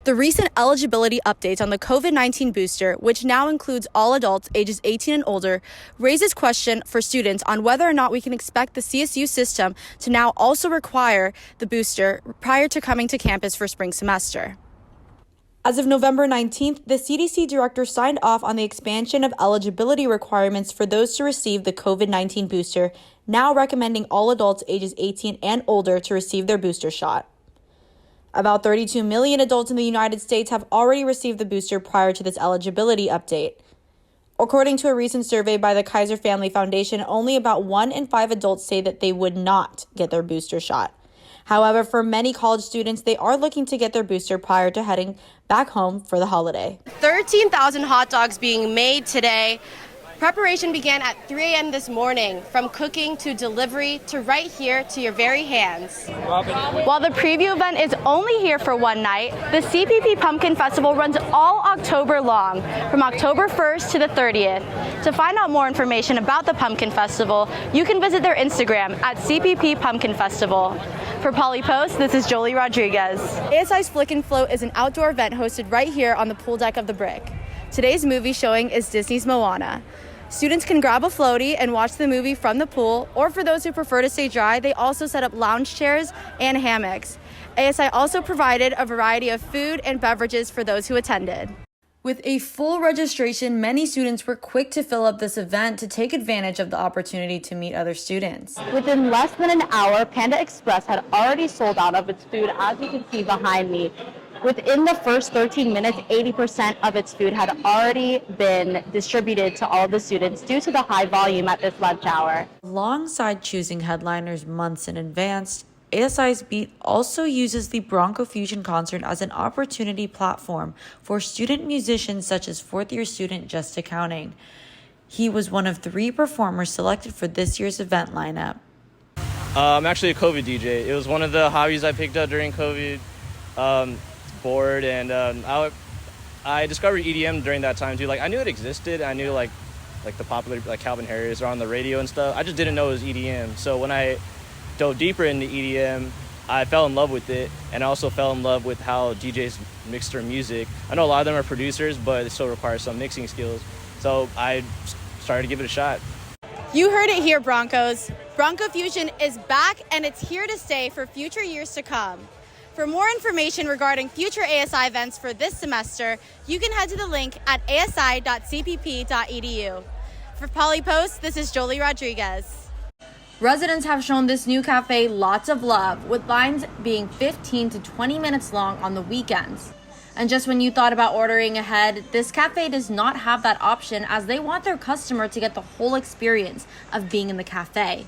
The recent eligibility updates on the COVID-19 booster, which now includes all adults ages 18 and older, raises question for students on whether or not we can expect the CSU system to now also require the booster prior to coming to campus for spring semester. As of November 19th, the CDC director signed off on the expansion of eligibility requirements for those to receive the COVID-19 booster, now recommending all adults ages 18 and older to receive their booster shot. About 32 million adults in the United States have already received the booster prior to this eligibility update. According to a recent survey by the Kaiser Family Foundation, only about 1 in 5 adults say that they would not get their booster shot. However, for many college students, they are looking to get their booster prior to heading back home for the holiday. 13,000 hot dogs being made today. Preparation began at 3 a.m. this morning, from cooking to delivery to right here to your very hands. While the preview event is only here for one night, the CPP Pumpkin Festival runs all October long, from October 1st to the 30th. To find out more information about the Pumpkin Festival, you can visit their Instagram at CPP Pumpkin Festival. For Poly Post, this is Jolie Rodriguez. ASI's Flick and Float is an outdoor event hosted right here on the pool deck of the Brick. Today's movie showing is Disney's Moana. Students can grab a floaty and watch the movie from the pool, or for those who prefer to stay dry, they also set up lounge chairs and hammocks. ASI also provided a variety of food and beverages for those who attended. With a full registration, many students were quick to fill up this event to take advantage of the opportunity to meet other students. Within less than an hour, Panda Express had already sold out of its food, as you can see behind me. Within the first 13 minutes, 80% of its food had already been distributed to all the students due to the high volume at this lunch hour. Alongside choosing headliners months in advance, ASI's Beat also uses the Bronco Fusion concert as an opportunity platform for student musicians such as fourth-year student Just Accounting. He was one of 3 performers selected for this year's event lineup. I'm actually a COVID DJ. It was one of the hobbies I picked up during COVID. Bored, and I discovered EDM during that time too. Like, I knew it existed. I knew like the popular like Calvin Harris or on the radio and stuff. I just didn't know it was EDM. So when I dove deeper into EDM, I fell in love with it, and I also fell in love with how DJs mix their music. I know a lot of them are producers, but it still requires some mixing skills. So I started to give it a shot. You heard it here, Broncos. Bronco Fusion is back, and it's here to stay for future years to come. For more information regarding future ASI events for this semester, you can head to the link at asi.cpp.edu. For Poly Post, this is Jolie Rodriguez. Residents have shown this new cafe lots of love, with lines being 15 to 20 minutes long on the weekends. And just when you thought about ordering ahead, this cafe does not have that option, as they want their customer to get the whole experience of being in the cafe.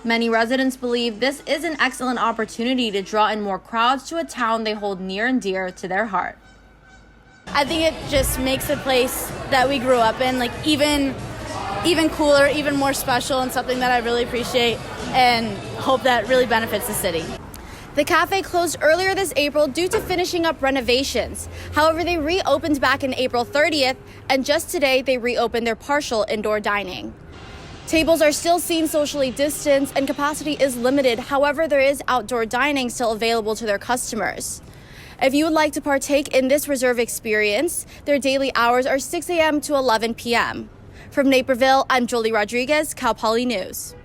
Many residents believe this is an excellent opportunity to draw in more crowds to a town they hold near and dear to their heart. I think it just makes the place that we grew up in like even cooler, even more special, and something that I really appreciate and hope that really benefits the city. The cafe closed earlier this April due to finishing up renovations. However, they reopened back in April 30th, and just today they reopened their partial indoor dining. Tables are still seen socially distanced and capacity is limited. However, there is outdoor dining still available to their customers. If you would like to partake in this reserve experience, their daily hours are 6 a.m. to 11 p.m. From Naperville, I'm Jolie Rodriguez, Cal Poly News.